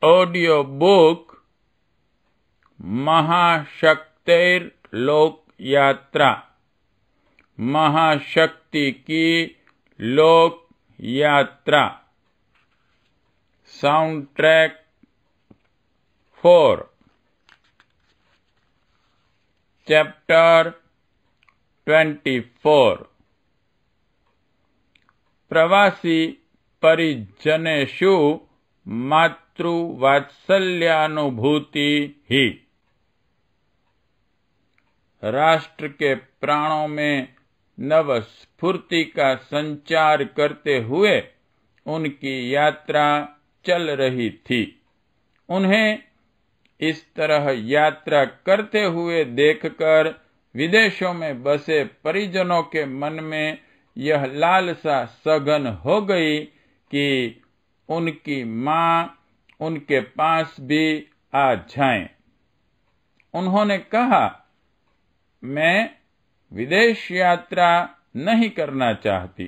Audio book महाशक्तिर लोक यात्रा, महाशक्ति की लोक यात्रा। Sound track 4, chapter 24। प्रवासी परिजनेषु मातृवात्सल्यानुभूति ही। राष्ट्र के प्राणों में नव स्फूर्ति का संचार करते हुए उनकी यात्रा चल रही थी। उन्हें इस तरह यात्रा करते हुए देखकर विदेशों में बसे परिजनों के मन में यह लालसा सघन हो गई कि उनकी माँ उनके पास भी आ जाएं। उन्होंने कहा, मैं विदेश यात्रा नहीं करना चाहती,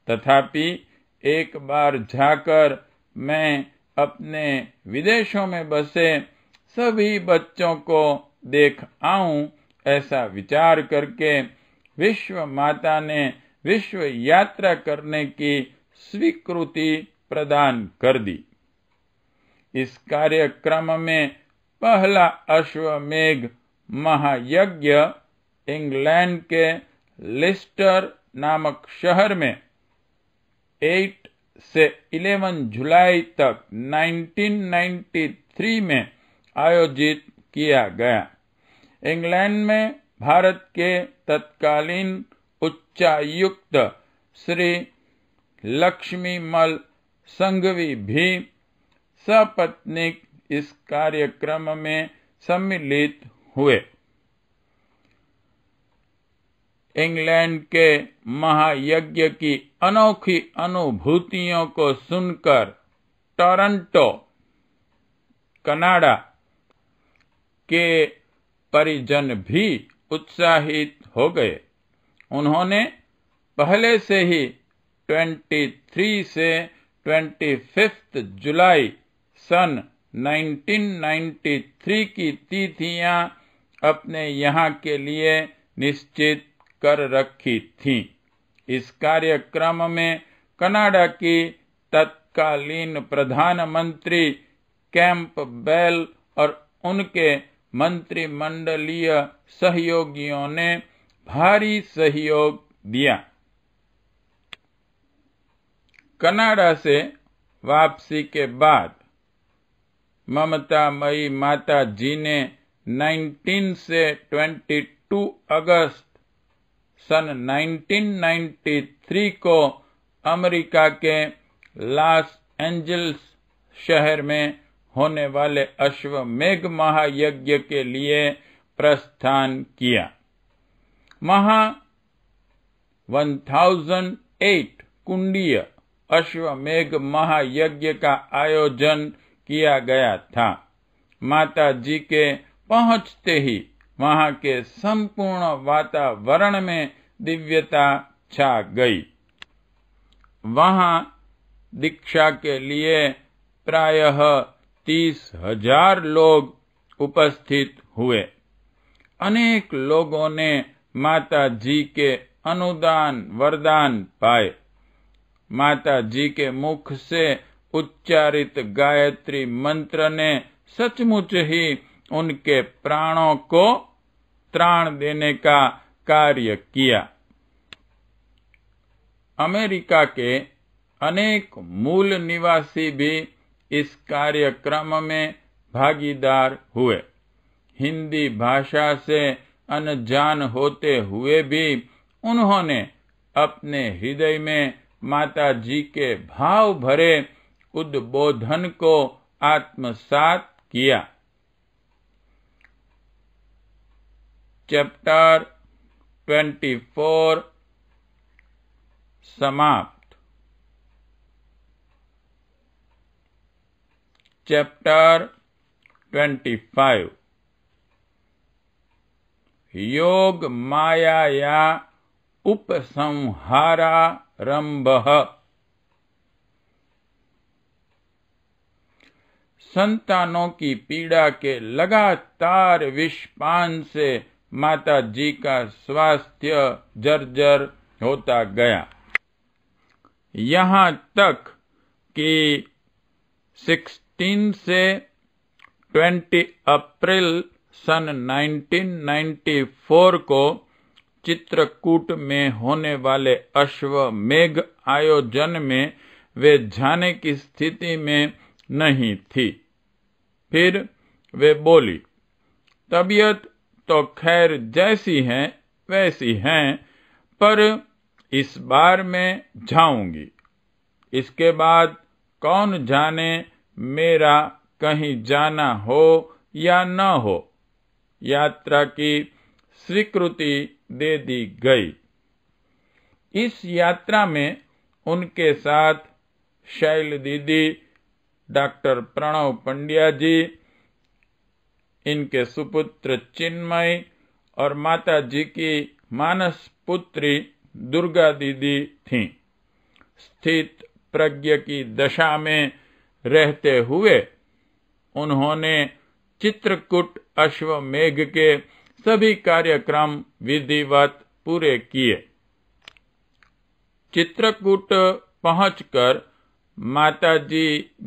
तथापि एक बार जाकर मैं अपने विदेशों में बसे सभी बच्चों को देख आऊं, ऐसा विचार करके विश्व माता ने विश्व यात्रा करने की स्वीकृति प्रदान कर दी। इस कार्यक्रम में पहला अश्वमेघ महायज्ञ इंग्लैंड के लिस्टर नामक शहर में 8 से 11 जुलाई तक 1993 में आयोजित किया गया। इंग्लैंड में भारत के तत्कालीन उच्चायुक्त श्री लक्ष्मीमल संघवी भी सपत्नीक इस कार्यक्रम में सम्मिलित हुए। इंग्लैंड के महायज्ञ की अनोखी अनुभूतियों को सुनकर टोरंटो, कनाडा के परिजन भी उत्साहित हो गए। उन्होंने पहले से ही 23 से 25 जुलाई सन 1993 की तिथियां अपने यहाँ के लिए निश्चित कर रखी थीं। इस कार्यक्रम में कनाडा की तत्कालीन प्रधानमंत्री कैंपबेल और उनके मंत्रिमंडलीय सहयोगियों ने भारी सहयोग दिया। कनाडा से वापसी के बाद ममतामयी माता जी ने 19 से 22 अगस्त सन 1993 को अमेरिका के लॉस एंजल्स शहर में होने वाले अश्वमेघ महायज्ञ के लिए प्रस्थान किया। 1008 कुंडीय अश्वमेघ महायज्ञ का आयोजन किया गया था। माता जी के पहुंचते ही वहां के संपूर्ण वातावरण में दिव्यता छा गई। वहां दीक्षा के लिए प्रायः 30,000 लोग उपस्थित हुए। अनेक लोगों ने माता जी के अनुदान वरदान पाए। माता जी के मुख से उच्चारित गायत्री मंत्र ने सचमुच ही उनके प्राणों को त्राण देने का कार्य किया। अमेरिका के अनेक मूल निवासी भी इस कार्यक्रम में भागीदार हुए। हिंदी भाषा से अनजान होते हुए भी उन्होंने अपने हृदय में माता जी के भाव भरे उद्बोधन को आत्मसात किया। चैप्टर 24 समाप्त। चैप्टर 25 योग मायाया उपसंहारारंभः। संतानों की पीड़ा के लगातार विषपान से माता जी का स्वास्थ्य जर्जर होता गया, यहाँ तक कि 16 से 20 अप्रैल सन 1994 को चित्रकूट में होने वाले अश्वमेध आयोजन में वे जाने की स्थिति में नहीं थी। फिर वे बोली, तबीयत तो खैर जैसी है वैसी है, पर इस बार मैं जाऊंगी। इसके बाद कौन जाने मेरा कहीं जाना हो या न हो। यात्रा की स्वीकृति दे दी गई। इस यात्रा में उनके साथ शैल दीदी, डॉक्टर प्रणव पंड्या जी, इनके सुपुत्र चिन्मय और माता जी की मानस पुत्री दुर्गा दीदी थीं। स्थित प्रज्ञ की दशा में रहते हुए उन्होंने चित्रकूट अश्वमेध के सभी कार्यक्रम विधिवत पूरे किए। चित्रकूट पहुंचकर माता जी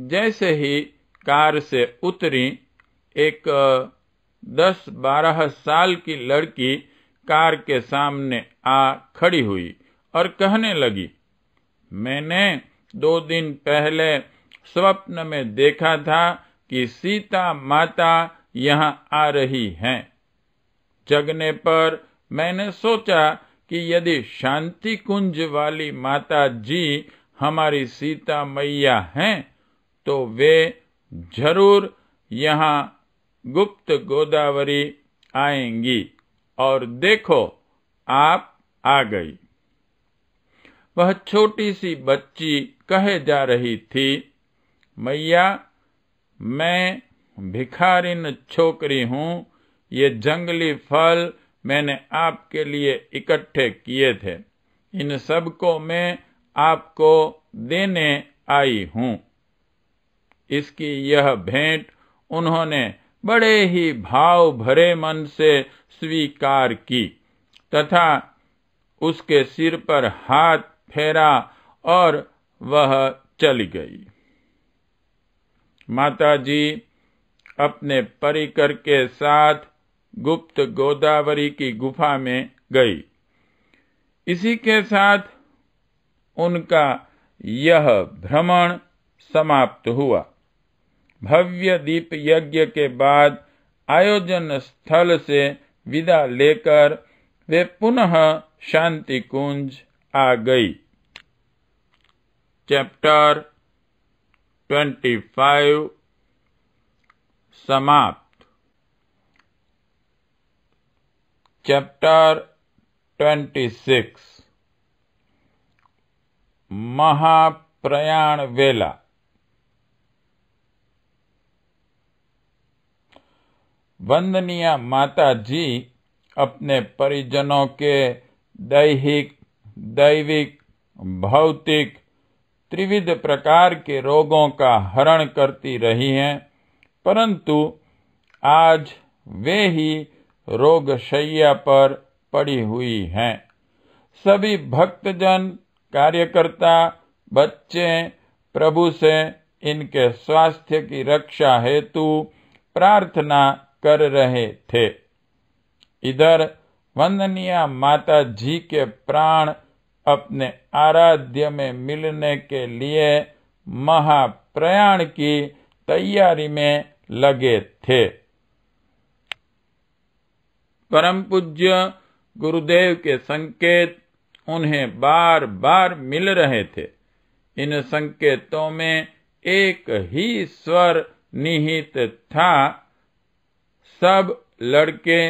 जैसे ही कार से उतरी, एक 10-12 साल की लड़की कार के सामने आ खड़ी हुई और कहने लगी, मैंने 2 दिन पहले स्वप्न में देखा था कि सीता माता यहाँ आ रही हैं। जगने पर मैंने सोचा कि यदि शांति कुंज वाली माता जी हमारी सीता मैया हैं, तो वे जरूर यहाँ गुप्त गोदावरी आएंगी, और देखो आप आ गई। वह छोटी सी बच्ची कहे जा रही थी, मैया मैं भिखारिन छोकरी हूँ, ये जंगली फल मैंने आपके लिए इकट्ठे किए थे, इन सब को मैं आपको देने आई हूँ। इसकी यह भेंट उन्होंने बड़े ही भाव भरे मन से स्वीकार की तथा उसके सिर पर हाथ फेरा और वह चली गई। माता जी अपने परिकर के साथ गुप्त गोदावरी की गुफा में गई। इसी के साथ उनका यह भ्रमण समाप्त हुआ। भव्य दीप यज्ञ के बाद आयोजन स्थल से विदा लेकर वे पुनः शांति कुंज आ गई। चैप्टर 25 समाप्त। चैप्टर 26 महाप्रयाण वेला। वंदनीय माता जी अपने परिजनों के दैहिक, दैविक, भौतिक त्रिविध प्रकार के रोगों का हरण करती रही हैं, परंतु आज वे ही रोगशैया पर पड़ी हुई हैं। सभी भक्तजन, कार्यकर्ता, बच्चे प्रभु से इनके स्वास्थ्य की रक्षा हेतु प्रार्थना कर रहे थे। इधर वंदनीय माता जी के प्राण अपने आराध्य में मिलने के लिए महाप्रयाण की तैयारी में लगे थे। परम पूज्य गुरुदेव के संकेत उन्हें बार बार मिल रहे थे। इन संकेतों में एक ही स्वर निहित था, सब लड़के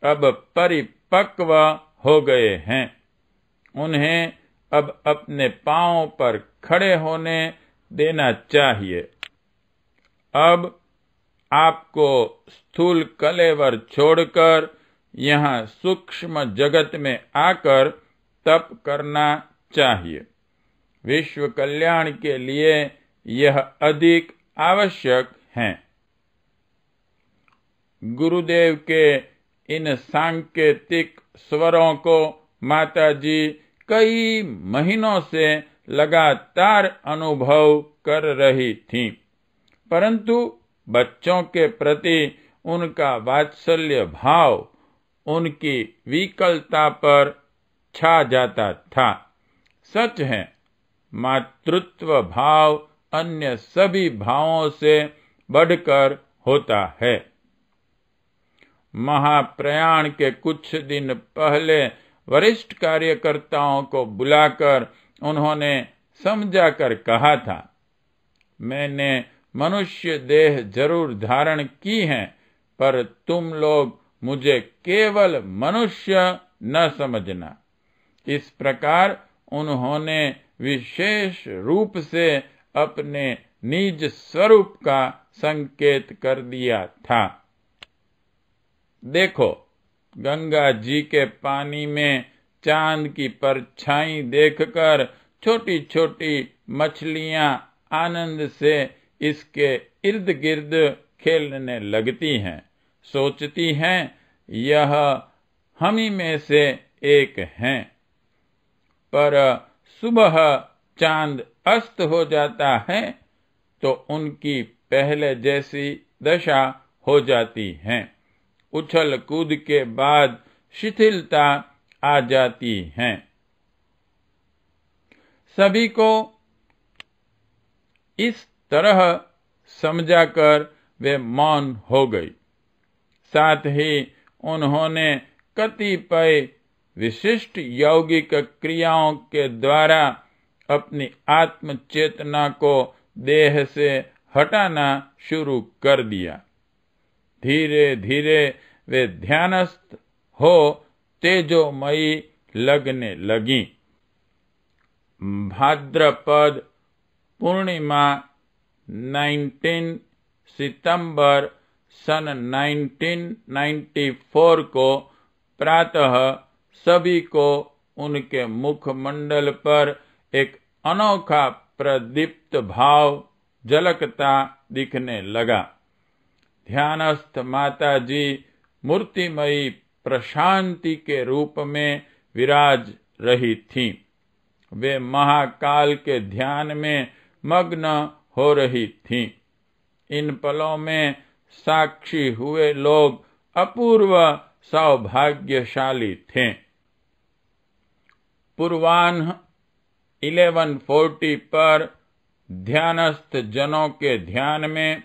अब परिपक्व हो गए हैं। उन्हें अब अपने पांवों पर खड़े होने देना चाहिए। अब आपको स्थूल कलेवर छोड़कर यहाँ सूक्ष्म जगत में आकर तप करना चाहिए। विश्व कल्याण के लिए यह अधिक आवश्यक हैं। गुरुदेव के इन सांकेतिक स्वरों को माताजी कई महीनों से लगातार अनुभव कर रही थीं, परंतु बच्चों के प्रति उनका वात्सल्य भाव उनकी विकलता पर छा जाता था। सच है, मातृत्व भाव अन्य सभी भावों से बढ़कर होता है। महाप्रयाण के कुछ दिन पहले वरिष्ठ कार्यकर्ताओं को बुलाकर उन्होंने समझाकर कहा था, मैंने मनुष्य देह जरूर धारण की है, पर तुम लोग मुझे केवल मनुष्य न समझना। इस प्रकार उन्होंने विशेष रूप से अपने निज स्वरूप का संकेत कर दिया था। देखो, गंगा जी के पानी में चांद की परछाई देखकर छोटी छोटी मछलियां आनंद से इसके इर्द गिर्द खेलने लगती हैं, सोचती हैं यह हम ही में से एक हैं। पर सुबह चांद अस्त हो जाता है तो उनकी पहले जैसी दशा हो जाती है। उछल कूद के बाद शिथिलता आ जाती है। सभी को इस तरह समझाकर वे मौन हो गई। साथ ही उन्होंने कतिपय विशिष्ट यौगिक क्रियाओं के द्वारा अपनी आत्म चेतना को देह से हटाना शुरू कर दिया। धीरे धीरे वे ध्यानस्थ हो तेजोमयी लगने लगी। भाद्रपद पूर्णिमा 19 सितंबर सन 1994 को प्रातः सभी को उनके मुखमंडल पर एक अनोखा प्रदीप्त भाव झलकता दिखने लगा। ध्यानस्थ माताजी मूर्तिमयी प्रशांति के रूप में विराज रही थीं। वे महाकाल के ध्यान में मग्न हो रही थीं। इन पलों में साक्षी हुए लोग अपूर्व सौभाग्यशाली थे। पूर्वाह्न 11:40 पर ध्यानस्थ जनों के ध्यान में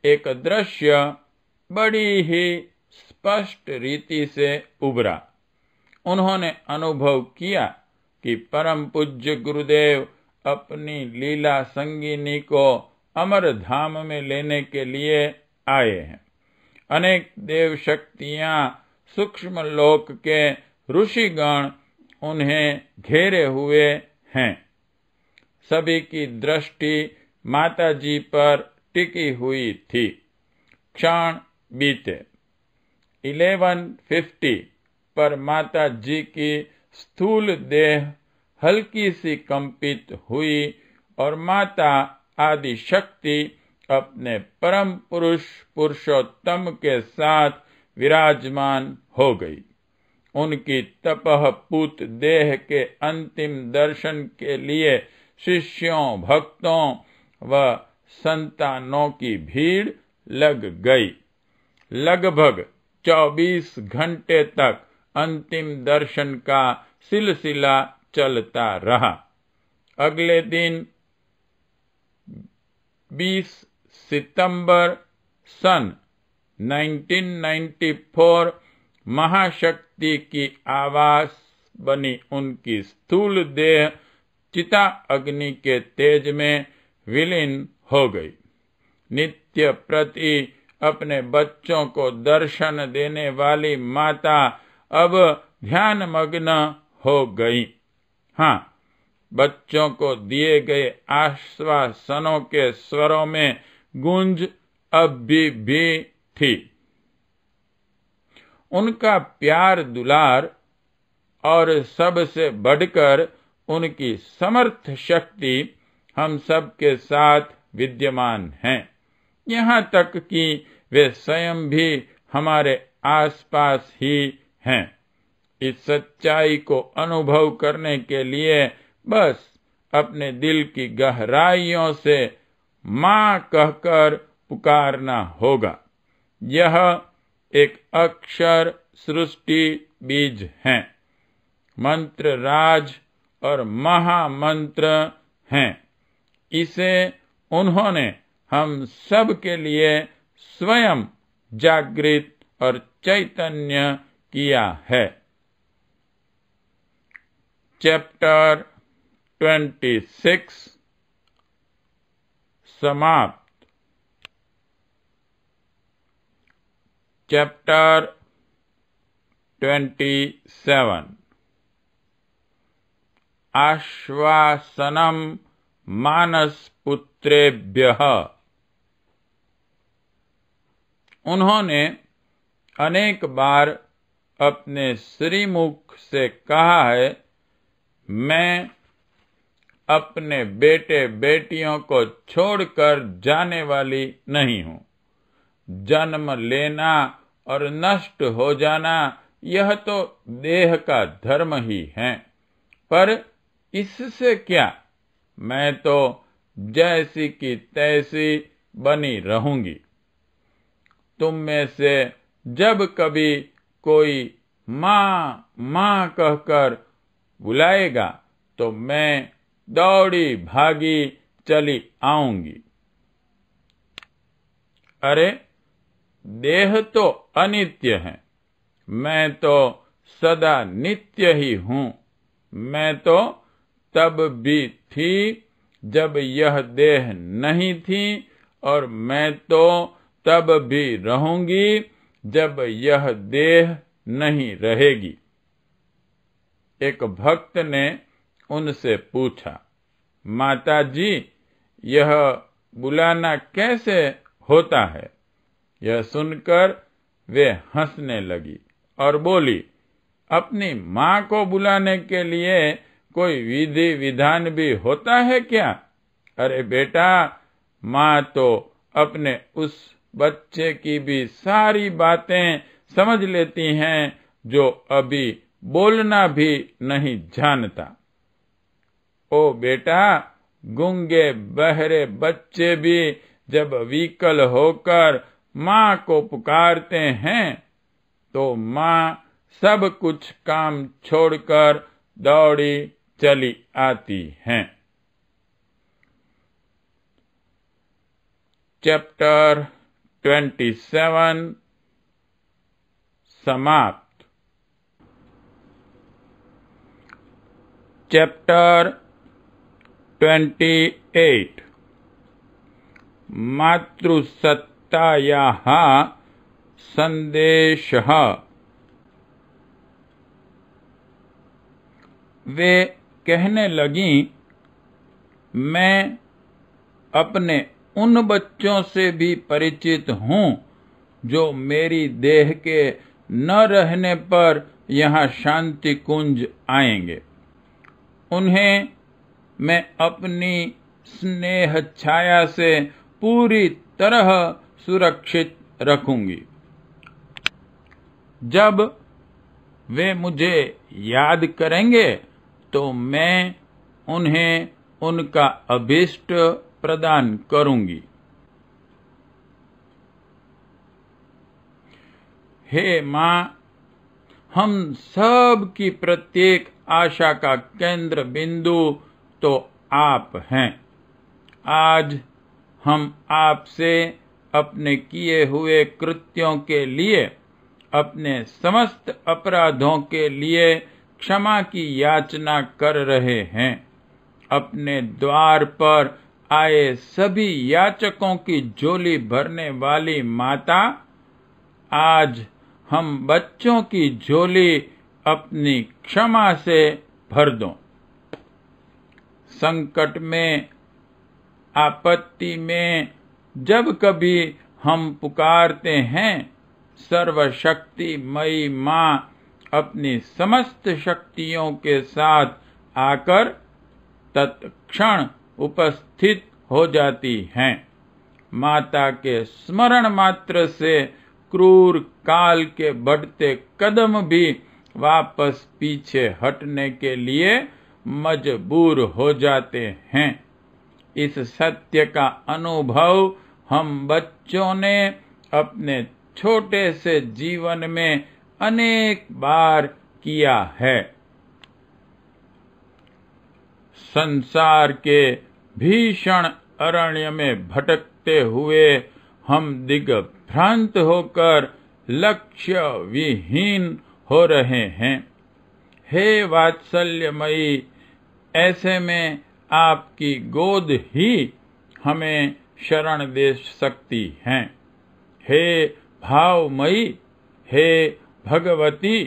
एक दृश्य बड़ी ही स्पष्ट रीति से उभरा। उन्होंने अनुभव किया कि परम पूज्य गुरुदेव अपनी लीला संगिनी को अमर धाम में लेने के लिए आए हैं। अनेक देव शक्तियां, सूक्ष्म लोक के ऋषिगण उन्हें घेरे हुए हैं। सभी की दृष्टि माताजी पर टिकी हुई थी। क्षण बीते। 11:50 पर माता जी की स्थूल देह हल्की सी कंपित हुई और माता आदि शक्ति अपने परम पुरुष पुरुषोत्तम के साथ विराजमान हो गई। उनकी तपःपूत देह के अंतिम दर्शन के लिए शिष्यों, भक्तों व संतानों की भीड़ लग गई। लगभग 24 घंटे तक अंतिम दर्शन का सिलसिला चलता रहा। अगले दिन 20 सितंबर सन 1994 महाशक्ति की आवास बनी उनकी स्थूल देह चिता अग्नि के तेज में विलीन हो गई। नित्य प्रति अपने बच्चों को दर्शन देने वाली माता अब ध्यान मग्न हो गई। हाँ, बच्चों को दिए गए आश्वासनों के स्वरों में गूंज अब भी थी। उनका प्यार दुलार और सबसे बढ़कर उनकी समर्थ शक्ति हम सब के साथ विद्यमान है। यहाँ तक कि वे स्वयं भी हमारे आसपास ही हैं। इस सच्चाई को अनुभव करने के लिए बस अपने दिल की गहराइयों से माँ कहकर पुकारना होगा। यह एक अक्षर सृष्टि बीज है, मंत्र राज और महामंत्र हैं। इसे उन्होंने हम सब के लिए स्वयं जागृत और चैतन्य किया है। चैप्टर 26 समाप्त। चैप्टर 27 आश्वासनम मानसपुत्रेभ्यः। उन्होंने अनेक बार अपने श्रीमुख से कहा है, मैं अपने बेटे बेटियों को छोड़कर जाने वाली नहीं हूँ। जन्म लेना और नष्ट हो जाना यह तो देह का धर्म ही है, पर इससे क्या, मैं तो जैसी की तैसी बनी रहूंगी। तुम में से जब कभी कोई माँ माँ कहकर बुलाएगा तो मैं दौड़ी भागी चली आऊंगी। अरे देह तो अनित्य है, मैं तो सदा नित्य ही हूँ। मैं तो तब भी थी जब यह देह नहीं थी, और मैं तो तब भी रहूंगी जब यह देह नहीं रहेगी। एक भक्त ने उनसे पूछा, माता जी, यह बुलाना कैसे होता है? यह सुनकर वे हंसने लगी और बोली, अपनी माँ को बुलाने के लिए कोई विधि विधान भी होता है क्या? अरे बेटा, माँ तो अपने उस बच्चे की भी सारी बातें समझ लेती हैं जो अभी बोलना भी नहीं जानता। ओ बेटा, गूंगे बहरे बच्चे भी जब विकल होकर माँ को पुकारते हैं तो माँ सब कुछ काम छोड़कर दौड़ी चली आती हैं। चैप्टर 27 समाप्त। चैप्टर 28 मातृसत्तायाः संदेशः। वे कहने लगीं, मैं अपने उन बच्चों से भी परिचित हूँ जो मेरी देह के न रहने पर यहाँ शांति कुंज आएंगे। उन्हें मैं अपनी स्नेह छाया से पूरी तरह सुरक्षित रखूंगी। जब वे मुझे याद करेंगे तो मैं उन्हें उनका अभीष्ट प्रदान करूंगी। हे माँ, हम सब की प्रत्येक आशा का केंद्र बिंदु तो आप हैं। आज हम आपसे अपने किए हुए कृत्यों के लिए, अपने समस्त अपराधों के लिए क्षमा की याचना कर रहे हैं। अपने द्वार पर आए सभी याचकों की झोली भरने वाली माता, आज हम बच्चों की झोली अपनी क्षमा से भर दो। संकट में, आपत्ति में जब कभी हम पुकारते हैं, सर्वशक्तिमयी माँ अपनी समस्त शक्तियों के साथ आकर तत्क्षण उपस्थित हो जाती हैं माता के स्मरण मात्र से क्रूर काल के बढ़ते कदम भी वापस पीछे हटने के लिए मजबूर हो जाते हैं। इस सत्य का अनुभव हम बच्चों ने अपने छोटे से जीवन में अनेक बार किया है। संसार के भीषण अरण्य में भटकते हुए हम दिग्भ्रांत होकर लक्ष्य विहीन हो रहे हैं। हे वात्सल्यमयी, ऐसे में आपकी गोद ही हमें शरण दे सकती है। हे भावमयी, हे भगवती,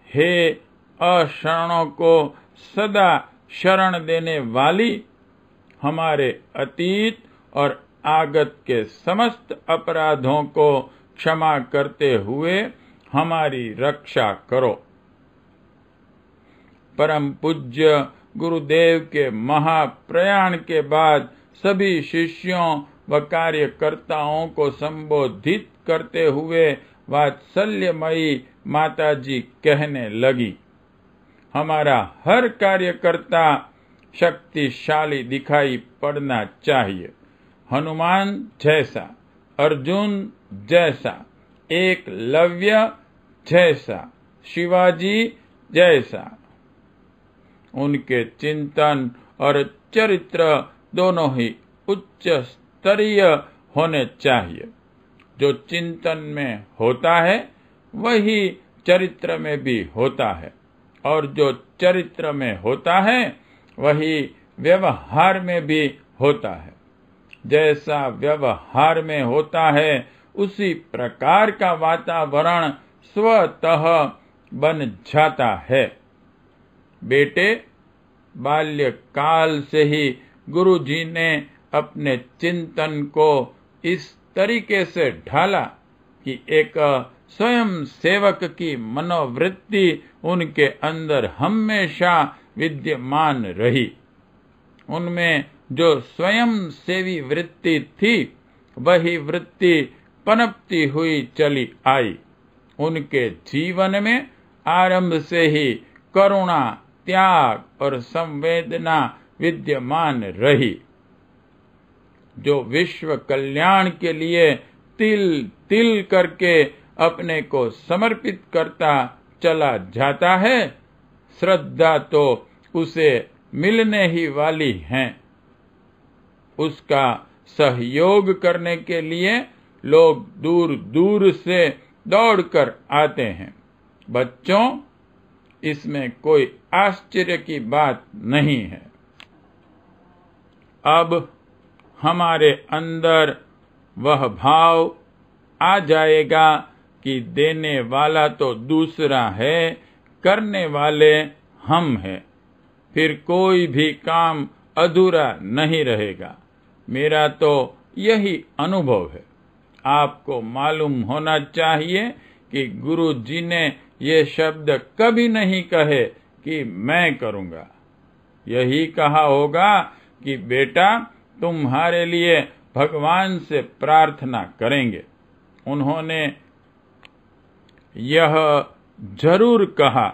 हे अशरणों को सदा शरण देने वाली, हमारे अतीत और आगत के समस्त अपराधों को क्षमा करते हुए हमारी रक्षा करो। परम पूज्य गुरुदेव के महाप्रयाण के बाद सभी शिष्यों व कार्यकर्ताओं को संबोधित करते हुए वात्सल्यमयी माताजी कहने लगी, हमारा हर कार्यकर्ता शक्तिशाली दिखाई पड़ना चाहिए। हनुमान जैसा, अर्जुन जैसा, एकलव्य जैसा, शिवाजी जैसा। उनके चिंतन और चरित्र दोनों ही उच्च स्तरीय होने चाहिए। जो चिंतन में होता है वही चरित्र में भी होता है, और जो चरित्र में होता है वही व्यवहार में भी होता है। जैसा व्यवहार में होता है उसी प्रकार का वातावरण स्वतः बन जाता है। बेटे, बाल्यकाल से ही गुरुजी ने अपने चिंतन को इस तरीके से ढाला कि एक स्वयं सेवक की मनोवृत्ति उनके अंदर हमेशा विद्यमान रही। उनमें जो स्वयं सेवी वृत्ति थी वही वृत्ति पनपती हुई चली आई। उनके जीवन में आरंभ से ही करुणा, त्याग और संवेदना विद्यमान रही। जो विश्व कल्याण के लिए तिल तिल करके अपने को समर्पित करता चला जाता है, श्रद्धा तो उसे मिलने ही वाली है। उसका सहयोग करने के लिए लोग दूर दूर से दौड़कर आते हैं। बच्चों, इसमें कोई आश्चर्य की बात नहीं है। अब हमारे अंदर वह भाव आ जाएगा कि देने वाला तो दूसरा है, करने वाले हम हैं। फिर कोई भी काम अधूरा नहीं रहेगा। मेरा तो यही अनुभव है। आपको मालूम होना चाहिए कि गुरु जी ने ये शब्द कभी नहीं कहे कि मैं करूंगा। यही कहा होगा कि बेटा, तुम्हारे लिए भगवान से प्रार्थना करेंगे। उन्होंने यह जरूर कहा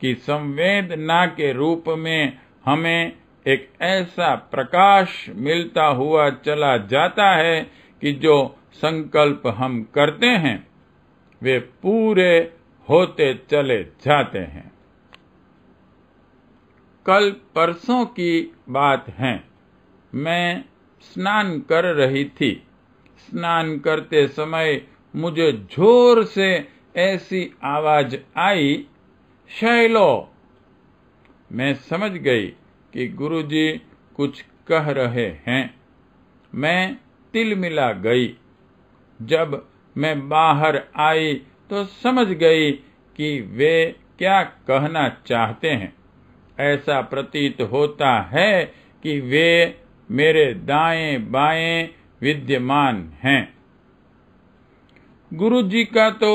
कि संवेदना के रूप में हमें एक ऐसा प्रकाश मिलता हुआ चला जाता है कि जो संकल्प हम करते हैं वे पूरे होते चले जाते हैं। कल परसों की बात है। मैं स्नान कर रही थी। स्नान करते समय मुझे जोर से ऐसी आवाज आई, शैलो। मैं समझ गई कि गुरुजी कुछ कह रहे हैं। मैं तिलमिला गई। जब मैं बाहर आई तो समझ गई कि वे क्या कहना चाहते हैं। ऐसा प्रतीत होता है कि वे मेरे दाएं बाएं विद्यमान हैं। गुरुजी का तो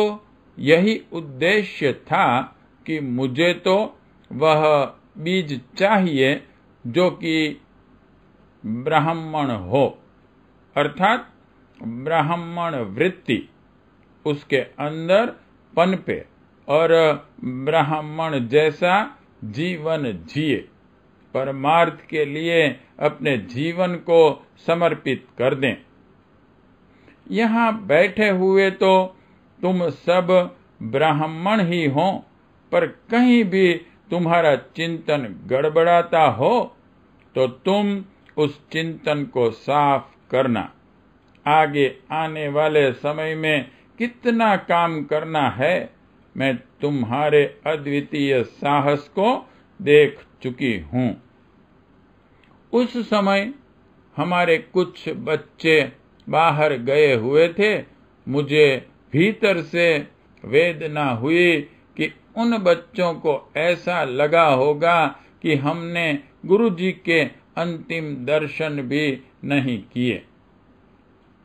यही उद्देश्य था कि मुझे तो वह बीज चाहिए जो कि ब्राह्मण हो, अर्थात ब्राह्मण वृत्ति उसके अंदर पनपे और ब्राह्मण जैसा जीवन जिए, परमार्थ के लिए अपने जीवन को समर्पित कर दें। यहाँ बैठे हुए तो तुम सब ब्राह्मण ही हो, पर कहीं भी तुम्हारा चिंतन गड़बड़ाता हो तो तुम उस चिंतन को साफ करना। आगे आने वाले समय में कितना काम करना है, मैं तुम्हारे अद्वितीय साहस को देख चुकी हूँ। उस समय हमारे कुछ बच्चे बाहर गए हुए थे। मुझे भीतर से वेदना हुई कि उन बच्चों को ऐसा लगा होगा कि हमने गुरुजी के अंतिम दर्शन भी नहीं किए।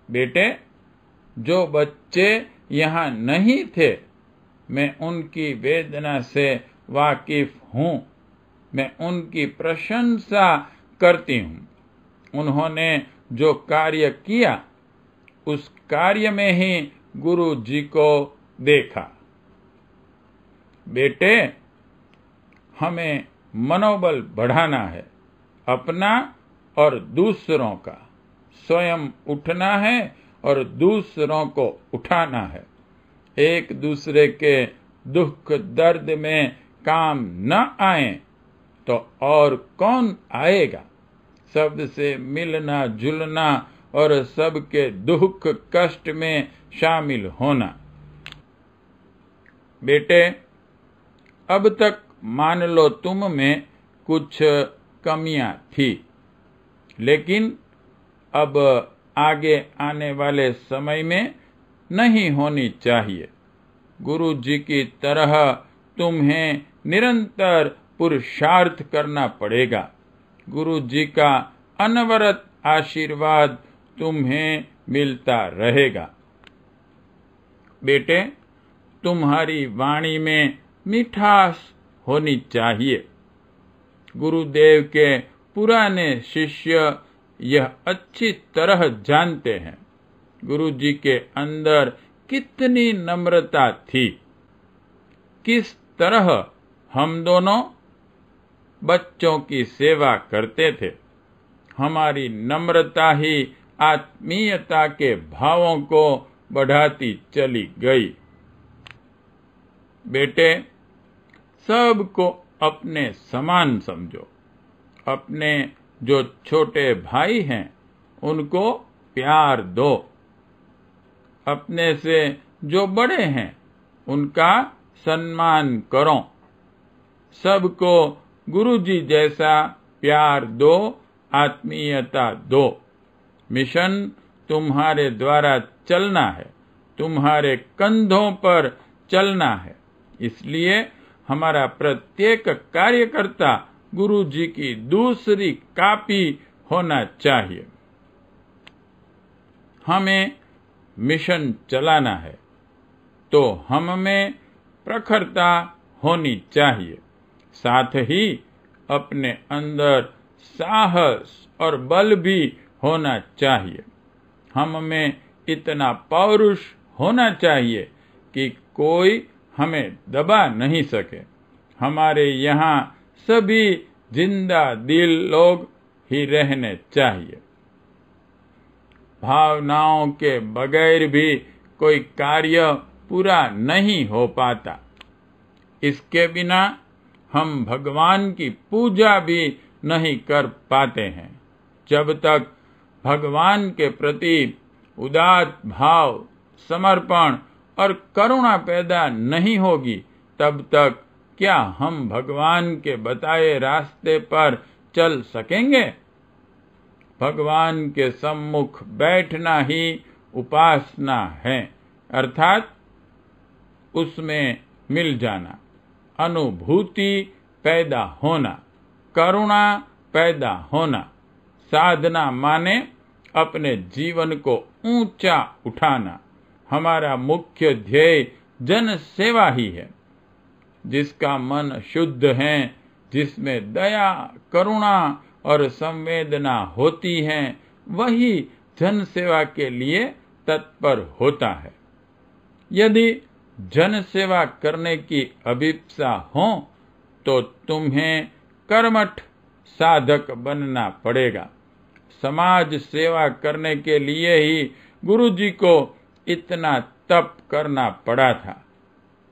बेटे, जो बच्चे यहाँ नहीं थे, मैं उनकी वेदना से वाकिफ हूँ। मैं उनकी प्रशंसा करती हूँ। उन्होंने जो कार्य किया, उस कार्य में ही गुरु जी को देखा। बेटे, हमें मनोबल बढ़ाना है, अपना और दूसरों का। स्वयं उठना है और दूसरों को उठाना है। एक दूसरे के दुख दर्द में काम न आए तो और कौन आएगा। सबसे मिलना जुलना और सबके दुख कष्ट में शामिल होना। बेटे, अब तक मान लो तुम में कुछ कमियां थी, लेकिन अब आगे आने वाले समय में नहीं होनी चाहिए। गुरु जी की तरह तुम्हें निरंतर पुरुषार्थ करना पड़ेगा। गुरु जी का अनवरत आशीर्वाद तुम्हें मिलता रहेगा। बेटे, तुम्हारी वाणी में मिठास होनी चाहिए। गुरुदेव के पुराने शिष्य यह अच्छी तरह जानते हैं। गुरु जी के अंदर कितनी नम्रता थी। किस तरह हम दोनों बच्चों की सेवा करते थे। हमारी नम्रता ही आत्मीयता के भावों को बढ़ाती चली गई। बेटे, सबको अपने समान समझो। अपने जो छोटे भाई हैं, उनको प्यार दो। अपने से जो बड़े हैं, उनका सम्मान करो। सबको गुरुजी जैसा प्यार दो, आत्मीयता दो। मिशन तुम्हारे द्वारा चलना है, तुम्हारे कंधों पर चलना है। इसलिए हमारा प्रत्येक कार्यकर्ता गुरु जी की दूसरी कॉपी होना चाहिए। हमें मिशन चलाना है तो हम में प्रखरता होनी चाहिए। साथ ही अपने अंदर साहस और बल भी होना चाहिए। हम में इतना पौरुष होना चाहिए कि कोई हमें दबा नहीं सके। हमारे यहाँ सभी जिंदा दिल लोग ही रहने चाहिए। भावनाओं के बगैर भी कोई कार्य पूरा नहीं हो पाता। इसके बिना हम भगवान की पूजा भी नहीं कर पाते हैं। जब तक भगवान के प्रति उदात्त भाव, समर्पण और करुणा पैदा नहीं होगी, तब तक क्या हम भगवान के बताए रास्ते पर चल सकेंगे? भगवान के सम्मुख बैठना ही उपासना है, अर्थात उसमें मिल जाना, अनुभूति पैदा होना, करुणा पैदा होना। साधना माने अपने जीवन को ऊंचा उठाना। हमारा मुख्य ध्येय जन सेवा ही है। जिसका मन शुद्ध है, जिसमें दया, करुणा और संवेदना होती है, वही जन सेवा के लिए तत्पर होता है। यदि जन सेवा करने की अभिप्सा हो तो तुम्हें कर्मठ साधक बनना पड़ेगा। समाज सेवा करने के लिए ही गुरुजी को इतना तप करना पड़ा था।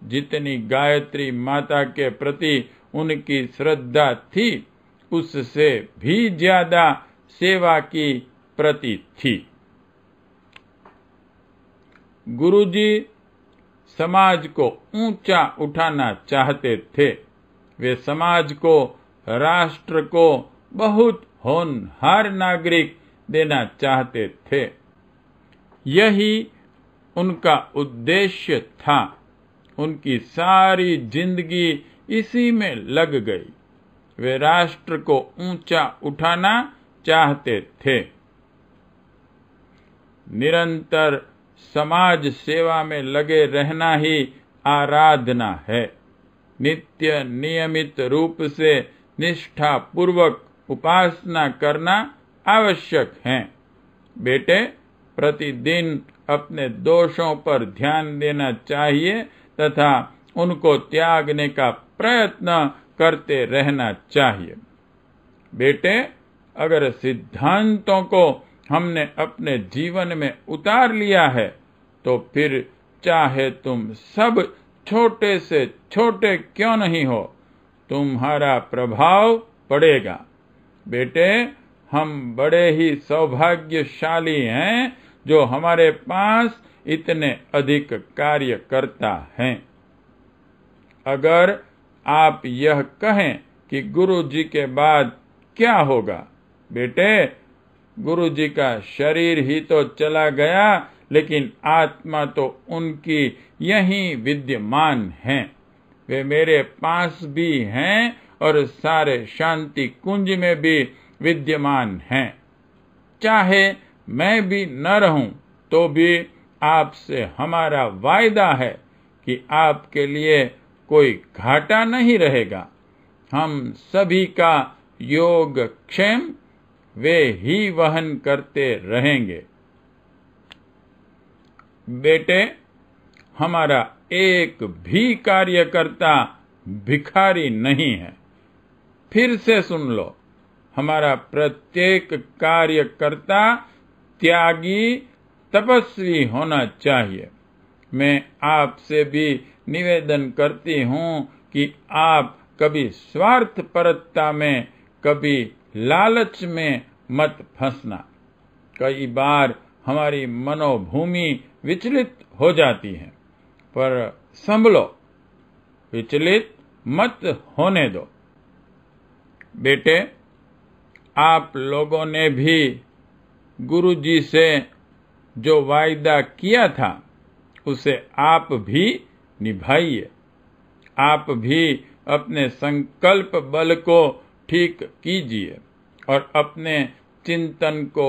जितनी गायत्री माता के प्रति उनकी श्रद्धा थी, उससे भी ज्यादा सेवा की प्रति थी। गुरुजी समाज को ऊंचा उठाना चाहते थे। वे समाज को, राष्ट्र को बहुत होनहार नागरिक देना चाहते थे। यही उनका उद्देश्य था। उनकी सारी जिंदगी इसी में लग गई। वे राष्ट्र को ऊंचा उठाना चाहते थे। निरंतर समाज सेवा में लगे रहना ही आराधना है। नित्य नियमित रूप से निष्ठा पूर्वक उपासना करना आवश्यक है। बेटे, प्रतिदिन अपने दोषों पर ध्यान देना चाहिए तथा उनको त्यागने का प्रयत्न करते रहना चाहिए। बेटे, अगर सिद्धांतों को हमने अपने जीवन में उतार लिया है तो फिर चाहे तुम सब छोटे से छोटे क्यों नहीं हो, तुम्हारा प्रभाव पड़ेगा। बेटे, हम बड़े ही सौभाग्यशाली हैं जो हमारे पास इतने अधिक कार्यकर्ता हैं। अगर आप यह कहें कि गुरु जी के बाद क्या होगा, बेटे, गुरु जी का शरीर ही तो चला गया, लेकिन आत्मा तो उनकी यहीं विद्यमान है। वे मेरे पास भी हैं और सारे शांति कुंज में भी विद्यमान हैं। चाहे मैं भी न रहूं तो भी आपसे हमारा वायदा है कि आपके लिए कोई घाटा नहीं रहेगा। हम सभी का योग क्षेम वे ही वहन करते रहेंगे। बेटे, हमारा एक भी कार्यकर्ता भिखारी नहीं है। फिर से सुन लो, हमारा प्रत्येक कार्यकर्ता त्यागी, तपस्वी होना चाहिए। मैं आपसे भी निवेदन करती हूँ कि आप कभी स्वार्थपरता में, कभी लालच में मत फंसना। कई बार हमारी मनोभूमि विचलित हो जाती है, पर संभलो, विचलित मत होने दो। बेटे, आप लोगों ने भी गुरु जी से जो वायदा किया था उसे आप भी निभाइए। आप भी अपने संकल्प बल को ठीक कीजिए और अपने चिंतन को,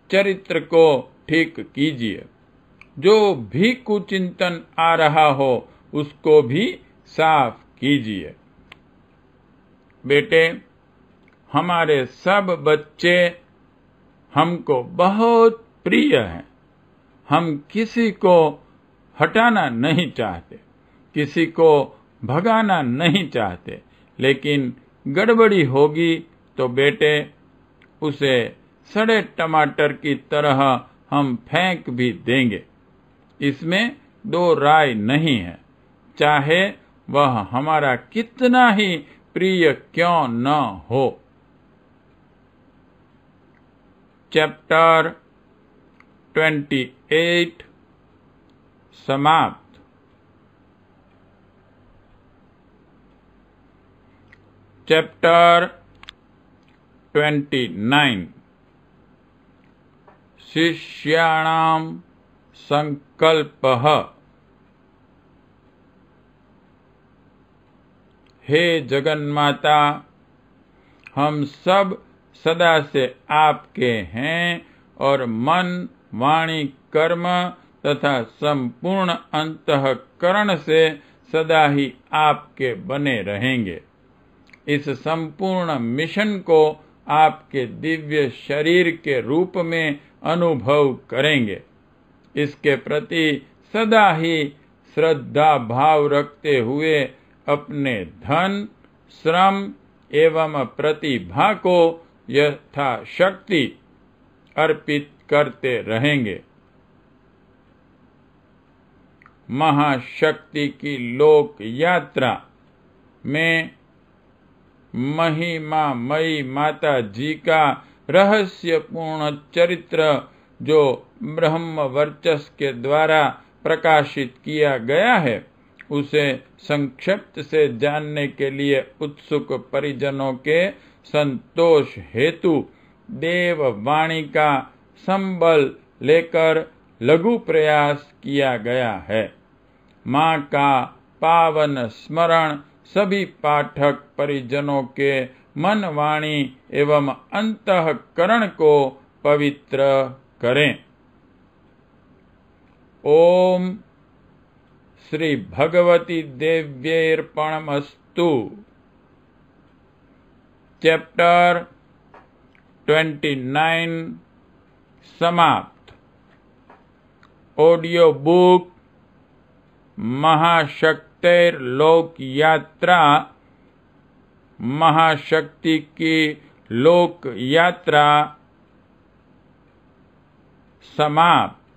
चरित्र को ठीक कीजिए। जो भी कुचिंतन आ रहा हो उसको भी साफ कीजिए। बेटे, हमारे सब बच्चे हमको बहुत प्रिय हैं। हम किसी को हटाना नहीं चाहते, किसी को भगाना नहीं चाहते, लेकिन गड़बड़ी होगी तो बेटे उसे सड़े टमाटर की तरह हम फेंक भी देंगे। इसमें दो राय नहीं है, चाहे वह हमारा कितना ही प्रिय क्यों न हो। चैप्टर 28 समाप्त। चैप्टर 29 शिष्याणां संकल्पः। हे जगन्माता, हम सब सदा से आपके हैं और मन, वाणी, कर्म तथा संपूर्ण अंतःकरण से सदा ही आपके बने रहेंगे। इस संपूर्ण मिशन को आपके दिव्य शरीर के रूप में अनुभव करेंगे। इसके प्रति सदा ही श्रद्धा भाव रखते हुए अपने धन, श्रम एवं प्रतिभा को यथाशक्ति अर्पित करते रहेंगे। महाशक्ति की लोक यात्रा में महिमामयी माता जी का रहस्यपूर्ण चरित्र जो ब्रह्म वर्चस्व के द्वारा प्रकाशित किया गया है, उसे संक्षिप्त से जानने के लिए उत्सुक परिजनों के संतोष हेतु देववाणी का संबल लेकर लघु प्रयास किया गया है। माँ का पावन स्मरण सभी पाठक परिजनों के मन, वाणी एवं अंतःकरण को पवित्र करें। ओम श्री भगवती देव्यर्पणमस्तु। चैप्टर 29 समाप्त। ऑडियो बुक महाशक्तिर लोक यात्रा, महाशक्ति की लोक यात्रा समाप्त।